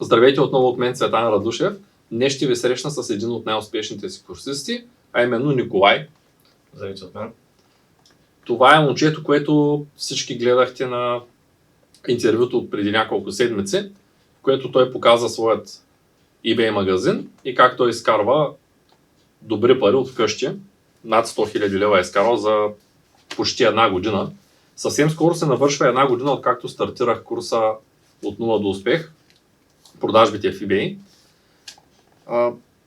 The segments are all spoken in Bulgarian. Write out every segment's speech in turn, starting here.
Здравейте отново от мен, Цветан Радушев. Днес ще ви срещна с един от най-успешните си курсисти, а именно Николай. Здравейте от мен. Това е момчето, което всички гледахте на интервюто преди няколко седмици, в което той показа своят eBay магазин и как той изкарва добри пари от вкъщи. Над 100 000 лева е изкарал за почти една година. Съвсем скоро се навършва една година, откакто стартирах курса от нула до успех, продажбите в eBay.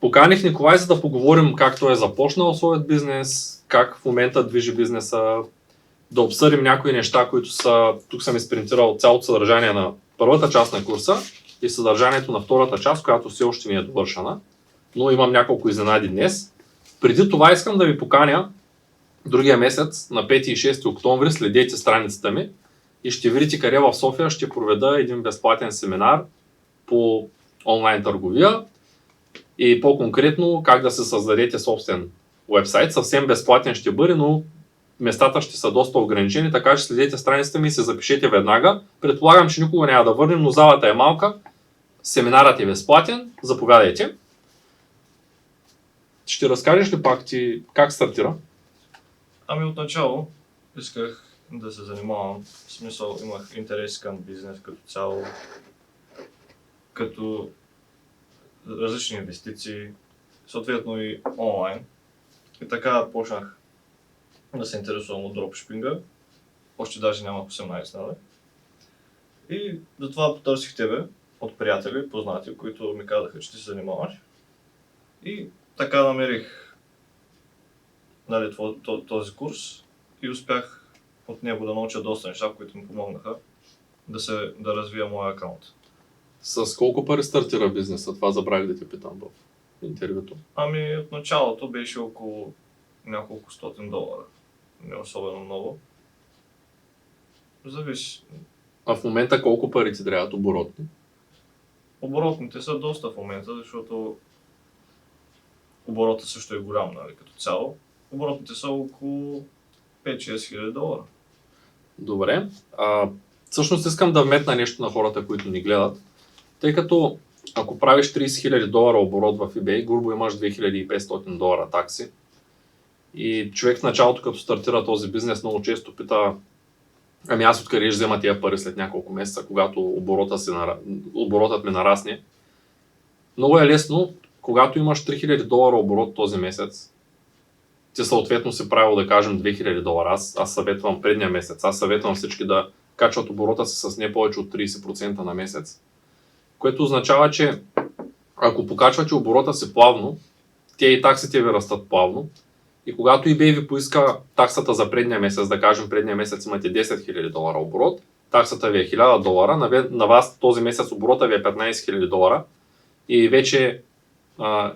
Поканих Николай, за да поговорим как той е започнал своят бизнес, как в момента движи бизнеса, да обсъдим някои неща, които са, тук съм изпринтирал цялото съдържание на първата част на курса и съдържанието на втората част, която все още не е довършена, но имам няколко изненади днес. Преди това искам да ви поканя другия месец, на 5 и 6 октомври, следете страницата ми и ще видите къде в София ще проведа един безплатен семинар по онлайн търговия и по-конкретно как да се създадете собствен уебсайт. Съвсем безплатен ще бъде, но местата ще са доста ограничени, така че следете страницата ми и се запишете веднага. Предполагам, че никога няма да върнем, но залата е малка, семинарът е безплатен, заповядайте. Ще разкажеш ли пак ти как стартира? Ами отначало исках да се занимавам, в смисъл имах интерес към бизнес като цяло, като различни инвестиции, съответно и онлайн. И така почнах да се интересувам от дропшипинга, още даже нямах 18, нали? И затова потърсих тебе от приятели, познати, които ми казаха, че ти се занимаваш. И така намерих, нали, този курс и успях от него да науча доста неща, които ми помогнаха да развия моя акаунт. С колко пари стартира бизнеса? Това забравих да те питам в интервюто. Ами от началото беше около няколко $100, не особено много. Зависи. А в момента колко пари ти трябват оборотни? Оборотните са доста в момента, защото оборота също е голям, нали, като цяло. Оборотните са около 5-6 хиляди долара. Добре. Всъщност искам да вметна нещо на хората, които ни гледат. Тъй като ако правиш 30 000 долара оборот в eBay, грубо имаш 2500 долара такси. И човек в началото, като стартира този бизнес, много често пита: ами аз откъде ще взема тия пари след няколко месеца, когато оборотът ми нарасне. Много е лесно, когато имаш 3000 долара оборот този месец, ти съответно си правил, да кажем, 2000 долара. Аз съветвам предния месец. Аз съветвам всички да качват оборота си с не повече от 30% на месец. Което означава, че ако покачвате оборота си плавно, те и таксите ви растат плавно. И когато eBay ви поиска таксата за предния месец, да кажем предния месец имате 10 000 долара оборот, таксата ви е 1000 долара, на вас този месец оборота ви е 15 000 долара и вече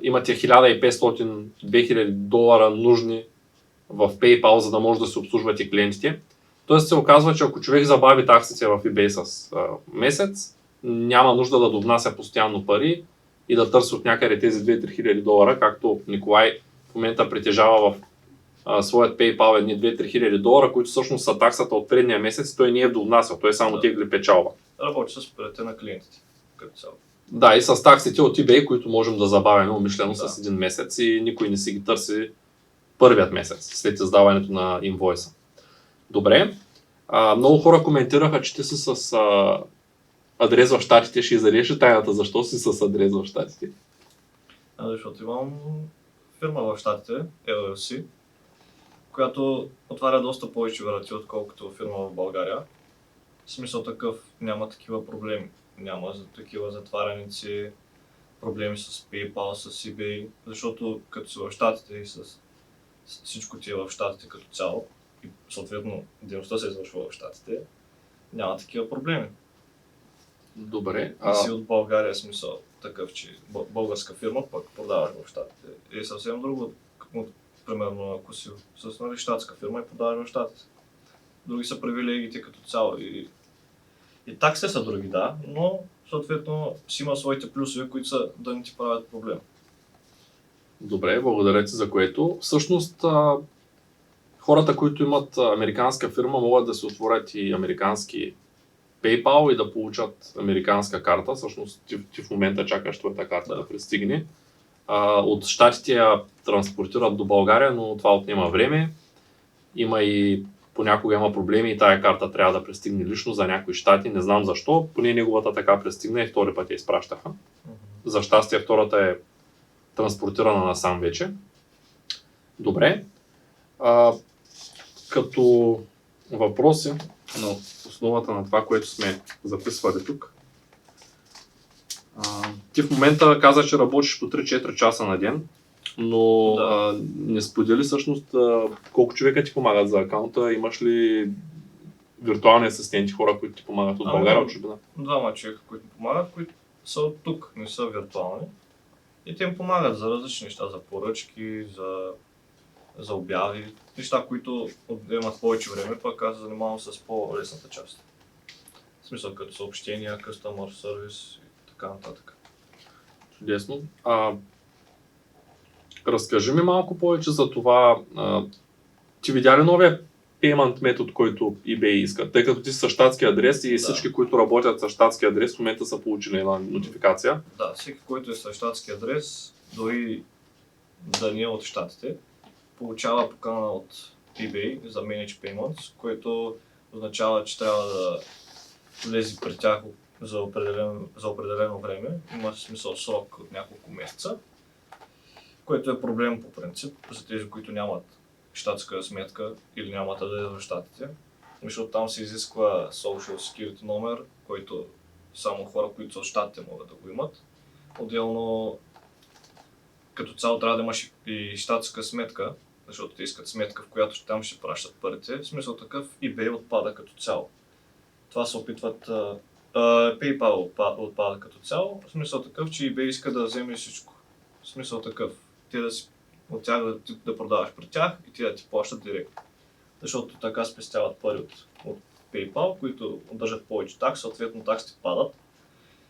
имате 1500-2000 долара нужни в PayPal, за да може да се обслужвате клиентите. Тоест се оказва, че ако човек забави таксите в eBay с месец, няма нужда да довнася постоянно пари и да търси от някъде тези 2-3 хиляди долара, както Николай в момента притежава в своят PayPal едни 2-3 хиляди долара, които всъщност са таксата от предния месец и той не е довнасял, той само тегли печалба. Работи с парите на клиентите, като цяло. Да, и с таксите от eBay, които можем да забавяме умишлено с един месец и никой не си ги търси първият месец, след издаването на инвойса. Добре, много хора коментираха, че ти си с адрес в щатите. Ще изрежеш тайната, защо си с адрес в щатите? Защото имам фирма в щатите, LLC, която отваря доста повече врати, отколкото фирма в България. В смисъл такъв, няма такива проблеми. Няма такива затваряници, проблеми с PayPal, с eBay, защото като си в щатите и с всичко ти е в щатите като цяло и съответно дейността се извършва в щатите, няма такива проблеми. Добре. И си от България, смисъл такъв, че българска фирма пък продаваш в щатите. И съвсем друго, примерно ако си с щатска фирма и продаваш в щатите. Други са привилегиите като цяло и таксите са други, да, но съответно си има своите плюсове, които са да не ти правят проблем. Добре, благодаря ти за което. Всъщност хората, които имат американска фирма, могат да се отворят и американски PayPal и да получат американска карта. Всъщност ти в момента чакаш твоята карта да пристигне. От щатите я транспортират до България, но това отнема време. Има и понякога има проблеми и тая карта трябва да пристигне лично за някои щати. Не знам защо. Поне неговата така пристигна и втори път я изпращаха. За щастие втората е транспортирана насам вече. Добре. Като въпроси на основата на това, което сме записвали тук. Ти в момента каза, че работиш по 3-4 часа на ден, но не сподели всъщност колко човека ти помагат за акаунта. Имаш ли виртуални асистенти, хора, които ти помагат от България, от чужбина? Двама човека, които ми помагат, които са от тук, не са виртуални. И те им помагат за различни неща, за поръчки, за обяви, неща, които имат повече време, пък аз се занимавам с по-лесната част. В смисъл като съобщения, customer service и така нататък. Чудесно. Разкажи ми малко повече за това. Ти видя ли новия payment метод, който eBay иска? Тъй като ти си с щатски адрес и всички, които работят с щатски адрес, в момента са получили една нотификация. Да, всеки, който е с щатски адрес, дори да не е от щатите, получава покана от eBay за Manage Payments, което означава, че трябва да влезе при тях за определено време. Има смисъл срок от няколко месеца, което е проблем по принцип за тези, които нямат щатска сметка или нямат адрес в щатите. Защото там се изисква Social Security номер, който само хора, които са от щатите могат да го имат. Отделно като цяло трябва да имаш и щатска сметка, защото те искат сметка, в която там ще пращат парите. В смисъл такъв eBay отпада като цяло. Това се опитват... PayPal отпада като цяло. В смисъл такъв, че eBay иска да вземе всичко. В смисъл такъв. Те от тях да продаваш при тях и те да ти плащат директно. Защото така спестяват пари от PayPal, които държат повече такси, съответно таксите падат.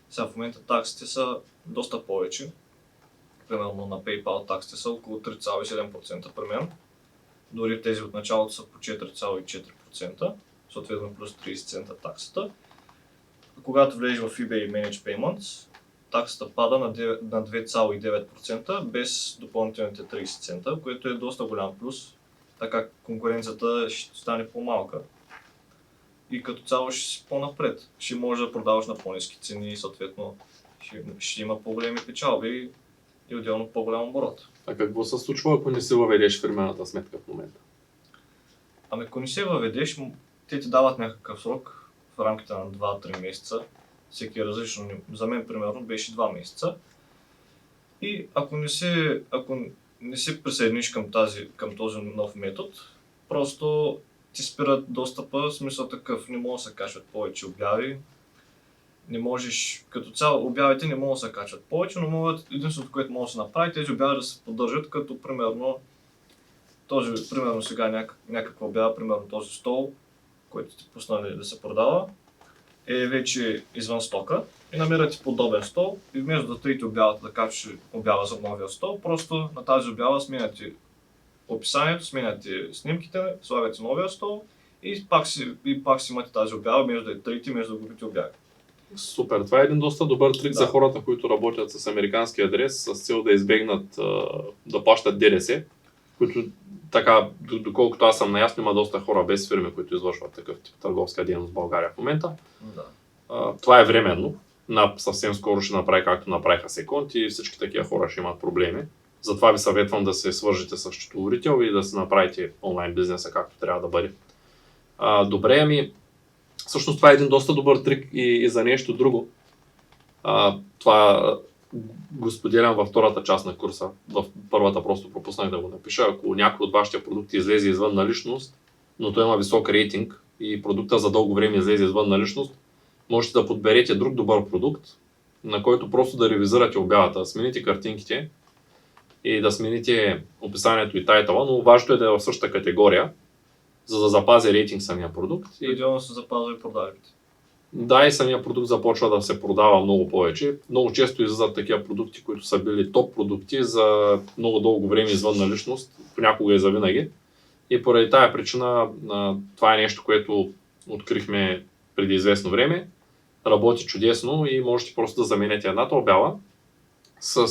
Сега в момента таксите са доста повече. Примерно на PayPal таксите са около 3,7% при мен. Дори тези от началото са по 4,4%, съответно плюс 30 цента таксата. Когато влезеш в eBay Manage Payments, таксата пада на 2,9% без допълнителните 30 цента, което е доста голям плюс. Така конкуренцията ще стане по-малка. И като цяло ще си по-напред. Ще можеш да продаваш на по-ниски цени и съответно ще има по-големи печалби и отделно по-голям оборот. А какво се случва, ако не се въведеш фирмената сметка в момента? Ами ако не се въведеш, те ти дават някакъв срок в рамките на 2-3 месеца. Всеки е различно. За мен примерно беше 2 месеца. И ако не се присъединиш към този нов метод, просто ти спират достъпа, смисъл такъв, не може да се качват повече обяви. Не можеш, като цяло обявите не могат да се качват повече, но единственото, което може да се направи, тези обяви да се поддържат, като примерно сега някаква обява, примерно този стол, който ти пуснали да се продава, е вече извън стока и намирате подобен стол и вместо да трите обявата да качваш обява за новия стол, просто на тази обява сменяте описанието, сменяте снимките, слагате новия стол и пак си имате тази обява, между да е трите, между да губите обяви. Супер, това е един доста добър трик за хората, които работят с американски адрес, с цел да избегнат да плащат ДДС, които така, доколкото аз съм наясно, има доста хора без фирми, които извършват такъв тип търговска дейност в България в момента. Да. Това е временно. Съвсем скоро ще направи както направиха Секунд и всички такива хора ще имат проблеми. Затова ви съветвам да се свържете с счетоводител и да си направите онлайн бизнеса както трябва да бъде. Добре, всъщност това е един доста добър трик и за нещо друго. Това го споделям във втората част на курса. В първата просто пропуснах да го напиша. Ако някой от вашите продукти излезе извън наличност, но той има висок рейтинг и продукта за дълго време излезе извън наличност, можете да подберете друг добър продукт, на който просто да ревизирате обявата, да смените картинките и да смените описанието и тайтъла, но важното е да е в същата категория, за да запази рейтинг самия продукт. И идеално се запазва и продажбите. Да, и самия продукт започва да се продава много повече. Много често излизат такива продукти, които са били топ продукти за много дълго време извън наличност, понякога и завинаги. И поради тая причина това е нещо, което открихме преди известно време, работи чудесно и можете просто да заменяте едната обява с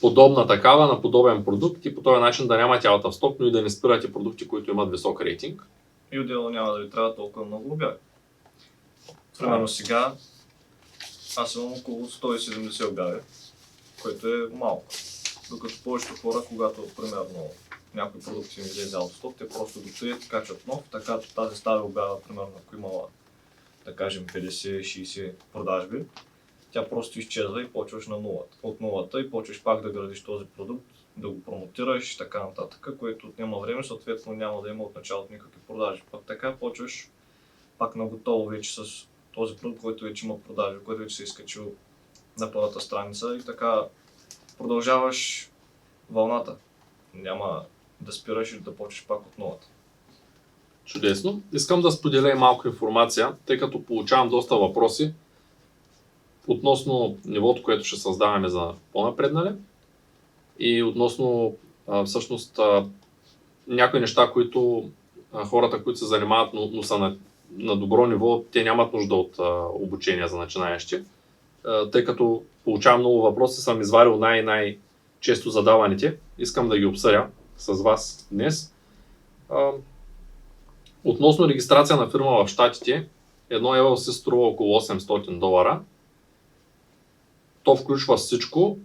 подобна такава на подобен продукт и по този начин да нямате out of stock, но и да не спирате продукти, които имат висок рейтинг. И отделно няма да ви трябва толкова много обяви. Примерно сега аз имам около 170 обяви, което е малко. Докато повечето хора, когато примерно някой продукт им излезе out of stock, те просто го трият, качват нов, така тази стара обява, примерно ако имала, да кажем, 50-60 продажби, тя просто изчезва и почваш на нулата. От нулата и почваш пак да градиш този продукт, да го промотираш и така нататък, което отнема време, съответно няма да има от началото никакви продажи. Пак така почваш пак на готово вече с този продукт, който вече има продажи, който вече се изкачил на първата страница и така продължаваш вълната. Няма да спираш или да почваш пак от нулата. Чудесно. Искам да споделя и малко информация, тъй като получавам доста въпроси относно нивото, което ще създаваме за по-напреднале и относно всъщност някои неща, които хората, които се занимават, но са на добро ниво, те нямат нужда от обучение за начинаещи. Тъй като получавам много въпроси, съм изварил най-често задаваните. Искам да ги обсъдя с вас днес. Относно регистрация на фирма в Щатите, едно LLC струва около $800. То включва всичко,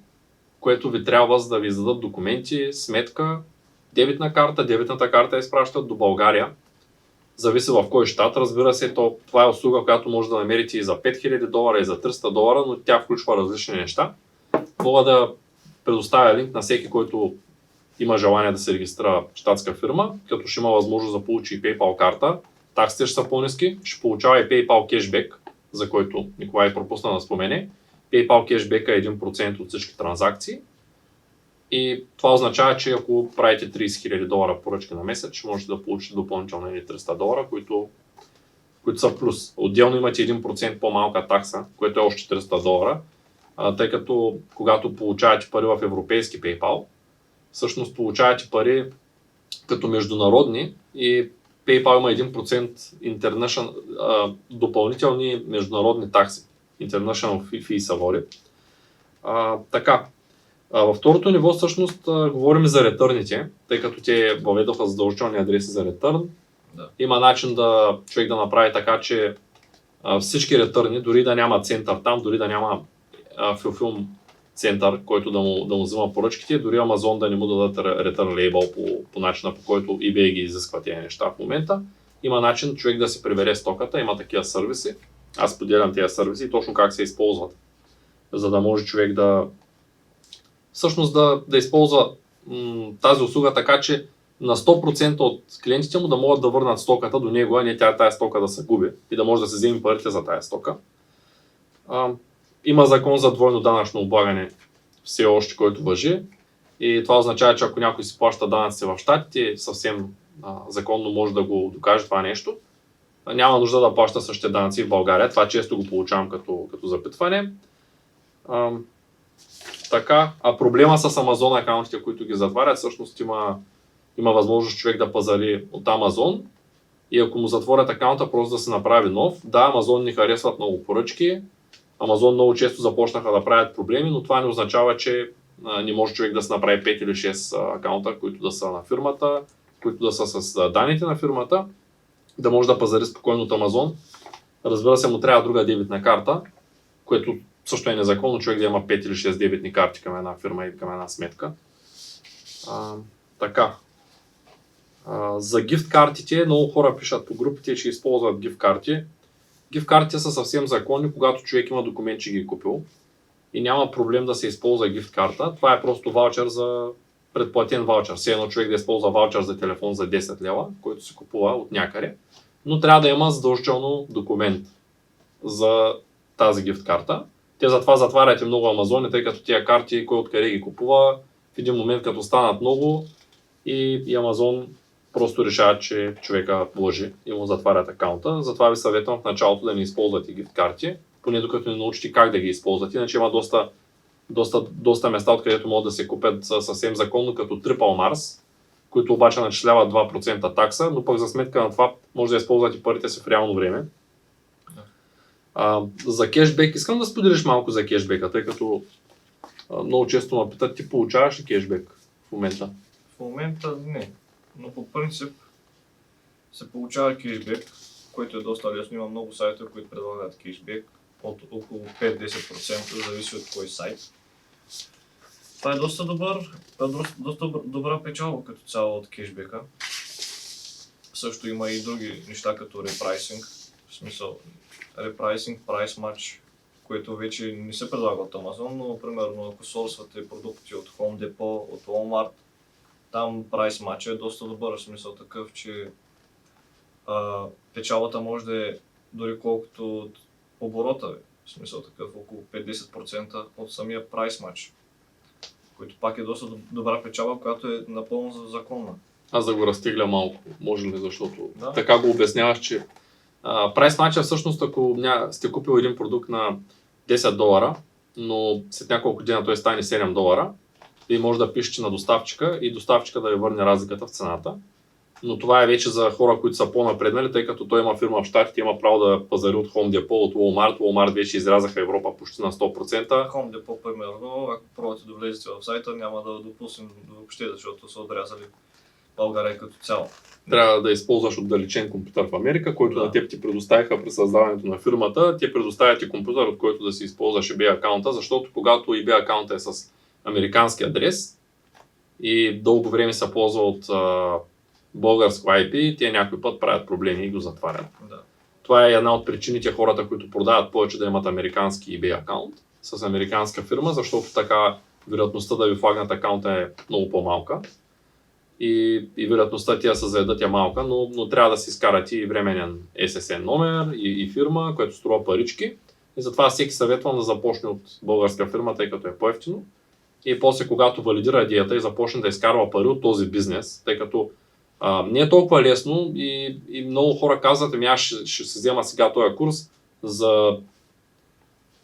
което ви трябва, за да ви издадат документи, сметка, дебитна карта. Дебитната карта изпращат до България. Зависи в кой щат, разбира се, това е услуга, която може да намерите и за $5000 и за $300, но тя включва различни неща. Мога да предоставя линк на всеки, който има желание да се регистрира щатска фирма, като ще има възможност да получи и PayPal карта. Таксите ще са по-ниски, ще получава и PayPal кешбек, за който Николай пропусна да спомене. PayPal кешбека е 1% от всички транзакции. И това означава, че ако правите $30,000 поръчки на месец, ще можете да получите допълнително $300, които са плюс. Отделно имате 1% по-малка такса, което е още $300, тъй като когато получавате пари в европейски PayPal, всъщност получавате пари като международни и PayPal има 1% допълнителни международни такси. International fee се води. Така. Във второто ниво всъщност говорим за ретърните, тъй като те въведоха задължителни адреси за ретърн. Да. Има начин човек да направи така, че всички ретърни, дори да няма център там, дори да няма fulfill център, който да му взима поръчките, дори Amazon да не му дадат return label по начина, по който eBay ги изисква тези неща в момента. Има начин човек да си прибере стоката, има такива сервиси. Аз поделям тези сервиси и точно как се използват, за да може човек да използва тази услуга така, че на 100% от клиентите му да могат да върнат стоката до него, а не тази стока да се губи и да може да се вземе парите за тази стока. Има закон за двойно данъчно облагане все още, който важи, и това означава, че ако някой си плаща данъци в Щатите, съвсем законно може да го докаже това нещо. Няма нужда да плаща същите данъци в България. Това често го получавам като запитване. Така, а проблема с Amazon акаунтите, които ги затварят, всъщност има възможност човек да пазари от Amazon и ако му затворят акаунта, просто да се направи нов. Да, Amazon ни харесват много поръчки, Amazon много често започнаха да правят проблеми, но това не означава, че не може човек да се направи 5 или 6 акаунта, които да са на фирмата, които да са с данните на фирмата, да може да пазари спокойно от Amazon. Разбира се, му трябва друга дебитна карта, което също е незаконно човек да има 5 или 6 дебитни карти към една фирма и към една сметка. Така. За гифт картите, много хора пишат по групите, че използват гифт карти. Гифт картите са съвсем законни, когато човек има документ, че ги е купил и няма проблем да се използва гифт карта. Това е просто ваучер за предплатен ваучер. Все едно човек да използва ваучер за телефон за 10 лева, който се купува от някъде, но трябва да има задължително документ за тази гифт карта. Те затова затварят и много Амазони, тъй като тия карти, кой откъде ги купува, в един момент като станат много и Амазон просто решават, че човека лъжи и му затварят акаунта. Затова ви съветвам в началото да не използвате гифт карти, поне докато не научите как да ги използвате. Иначе има доста места, откъдето могат да се купят съвсем законно, като Triple Mars, които обаче начисляват 2% такса, но пък за сметка на това може да използвате парите си в реално време За кешбек, искам да споделиш малко за кешбека, тъй като много често ме питат, ти получаваш ли кешбек в момента? В момента не, но по принцип се получава кешбек, което е доста лесно. Има много сайтове, които предлагат кешбек от около 5-10%, зависи от кой сайт. Това е доста добра печалба като цяло от кешбека. Също има и други неща като репрайсинг, в смисъл репрайсинг, прайс матч, което вече не се предлага от Amazon, но примерно ако сорсвате продукти от Home Depot, от Walmart, там прайс матч е доста добър, в смисъл такъв, че печалбата може да е дори колкото от оборота, в смисъл такъв около 50% от самия прайс матч, който пак е доста добра печалба, която е напълно законна. Аз да го разтегля малко, може ли, защото Да. така го обясняваш, че прайс матча всъщност, ако сте купил един продукт на $10, но след няколко дена той стане $7, и може да пишете на доставчика и доставчика да ви върне разликата в цената. Но това е вече за хора, които са по-напреднали, тъй като той има фирма в Щатите, има право да пазари от Home Depot, от Walmart. Walmart вече изрязаха Европа почти на 100%. Home Depot, примерно, ако пробвате да влезете в сайта, няма да допуснем въобще, защото са отрязали България като цяло. Трябва да използваш отдалечен компютър в Америка, който на теб ти предоставиха при създаването на фирмата. Те предоставят ти компютър, от който да си използваш eBay акаунта, защото когато eBay акаунта е с американски адрес и дълго време се ползва от българско IP, те някой път правят проблеми и го затварят. Да. Това е една от причините хората, които продават повече, да имат американски eBay акаунт с американска фирма, защото така вероятността да ви флагнат акаунта е много по-малка. И вероятността тя се заедат е малка, но трябва да си изкарате и временен SSN номер и фирма, което струва парички. И затова всеки съветвам да започне от българска фирма, тъй като е по-евтино. И после, когато валидира идеята и започне да изкарва пари от този бизнес, тъй като не е толкова лесно и много хора казват, аз ще се взема сега този курс за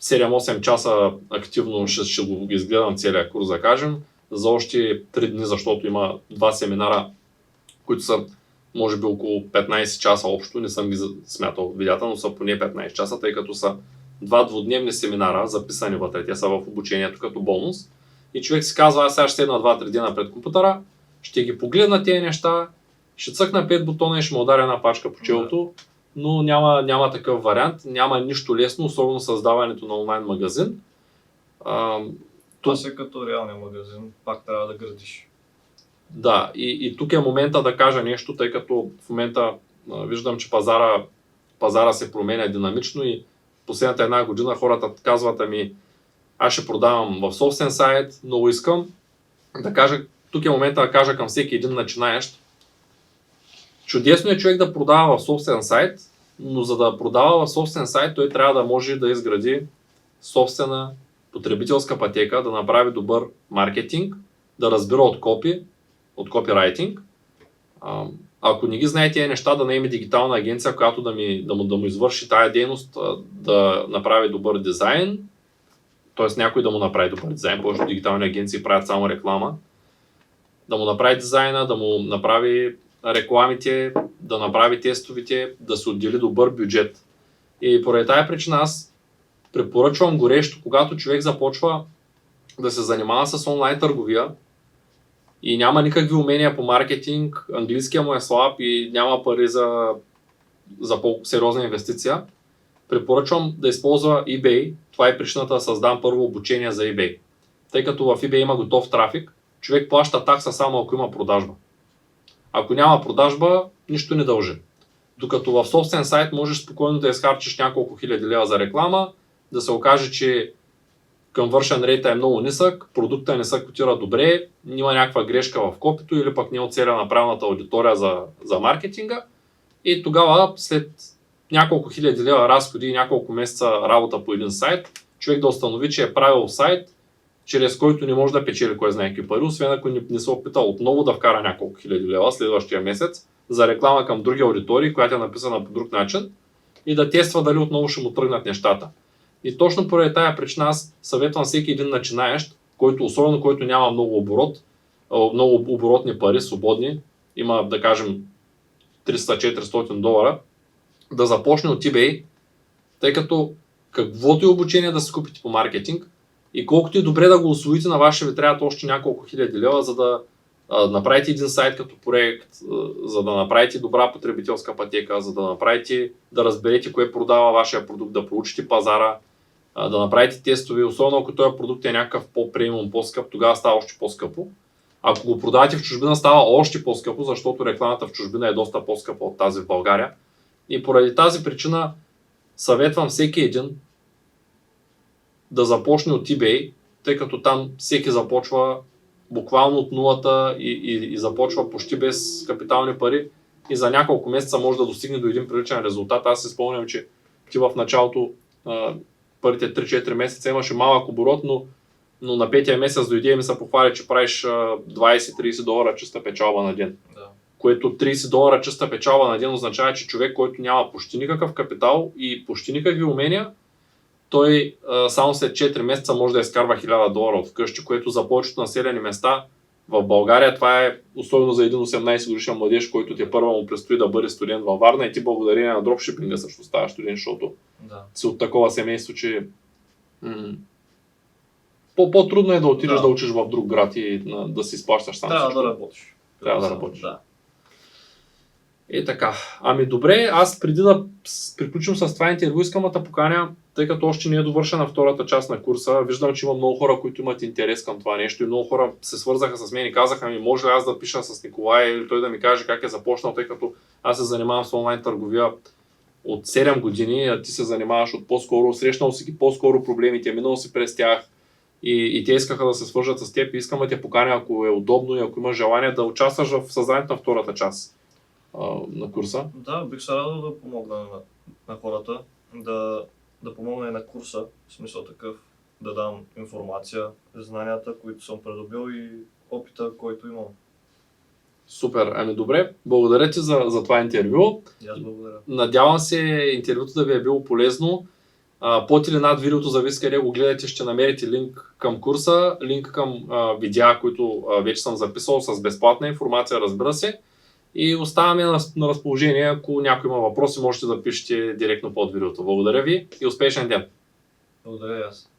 7-8 часа активно, ще го изгледам целия курс, да кажем, за още 3 дни, защото има 2 семинара, които са може би около 15 часа общо, не съм ги смятал видеята, но са поне 15 часа, тъй като са 2 двудневни семинара, записани вътре, те са в обучението като бонус. И човек си казва, аз сега ще седна 2-3 дена пред компютъра, ще ги погледна тези неща, ще цъкна 5 бутона и ще му ударя една пачка по челото, но няма такъв вариант, няма нищо лесно, особено създаването на онлайн магазин. Това си като реалния магазин, пак трябва да градиш. Да, и тук е момента да кажа нещо, тъй като в момента виждам, че пазара се променя динамично и последната една година хората казват, аз ще продавам в собствен сайт, много искам да кажа, тук е момента да кажа към всеки един начинаещ. Чудесно е човек да продава в собствен сайт, но за да продава в собствен сайт, той трябва да може да изгради собствена потребителска пътека, да направи добър маркетинг, да разбира от копирайтинг. Ако не ги знае тези неща, да наеме дигитална агенция, която да му извърши тая дейност, да направи добър дизайн, т.е. някой да му направи добър дизайн, повечето дигитални агенции правят само реклама, да му направи дизайна, да му направи рекламите, да направи тестовите, да се отдели добър бюджет. И поради тая причина аз препоръчвам горещо, когато човек започва да се занимава с онлайн търговия и няма никакви умения по маркетинг, английския му е слаб и няма пари за по-сериозна инвестиция, препоръчвам да използва eBay. Това е причината да създам първо обучение за eBay. Тъй като в eBay има готов трафик, човек плаща такса само ако има продажба. Ако няма продажба, нищо не дължи. Докато в собствен сайт можеш спокойно да изхарчиш няколко хиляди лева за реклама, да се окаже, че conversion rate е много нисък, продукта не се котира добре, има някаква грешка в копито или пък не е оцелена правилната аудитория за маркетинга и тогава след няколко хиляди лева разходи и няколко месеца работа по един сайт, човек да установи, че е правил сайт, чрез който не може да печели кой знае какви пари, освен ако не се опита отново да вкара няколко хиляди лева следващия месец за реклама към други аудитории, която е написана по друг начин и да тества дали отново ще му тръгнат нещата. И точно поради тая причина аз съветвам всеки един начинаещ, особено който няма много оборотни пари, свободни, има да кажем $300-400, да започне от eBay, тъй като каквото и обучение да си купите по маркетинг и колкото и добре да го усвоите, на вас ще ви трябват още няколко хиляди лева, за да направите един сайт като проект, за да направите добра потребителска пътека, за да направите, да разберете кое продава вашия продукт, да проучите пазара, да направите тестове, особено ако този продукт е някакъв по-премиум, по-скъп, тогава става още по-скъпо. Ако го продавате в чужбина, става още по-скъпо, защото рекламата в чужбина е доста по-скъпа от тази в България. И поради тази причина съветвам всеки един да започне от eBay, тъй като там всеки започва буквално от нулата и започва почти без капитални пари и за няколко месеца може да достигне до един приличен резултат. Аз си спомням, че ти в началото, първите 3-4 месеца имаше малък оборот, но на петия месец дойде и ми се похвали, че правиш 20-30 долара чиста печалба на ден. Да. Което 30 долара чиста печалба на ден означава, че човек, който няма почти никакъв капитал и почти никакви умения, той само след 4 месеца може да изкарва 1000 долара от вкъщи, което за повечето населени места в България това е особено за един 18 годишен младеж, който те първо му предстои да бъде студент във Варна и ти благодарение на дропшипинга също ставаш студент, защото си от такова семейство, че по-трудно е да отидеш да учиш в друг град и да си изплащаш сам. Трябва да работиш. Трябва да работиш. Да. Е така. Ами добре, аз преди да приключим с това интервю, искам да поканя, тъй като още не е довършена втората част на курса. Виждам, че има много хора, които имат интерес към това нещо и много хора се свързаха с мен и казаха ми, може ли аз да пиша с Николай или той да ми каже как е започнал, тъй като аз се занимавам с онлайн търговия от 7 години, а ти се занимаваш от по-скоро, срещнал си ги по-скоро проблемите, минал си през тях и те искаха да се свържат с теб и искам да те поканя, ако е удобно и ако имаш желание да участваш в създанието на втората част на курса. Да, бих се радвал да помогна на хората, да помогна и на курса, в смисъл такъв, да дам информация, знанията, които съм придобил и опита, който имам. Супер, ами добре, благодаря ти за това интервю. И аз благодаря. Надявам се интервюто да ви е било полезно. Под или над видеото, зависи къде го гледате, ще намерите линк към курса, линк към видеа, които вече съм записал с безплатна информация, разбира се. И оставаме на разположение, ако някой има въпроси, можете да пишете директно под видеото. Благодаря ви и успешен ден! Благодаря и аз.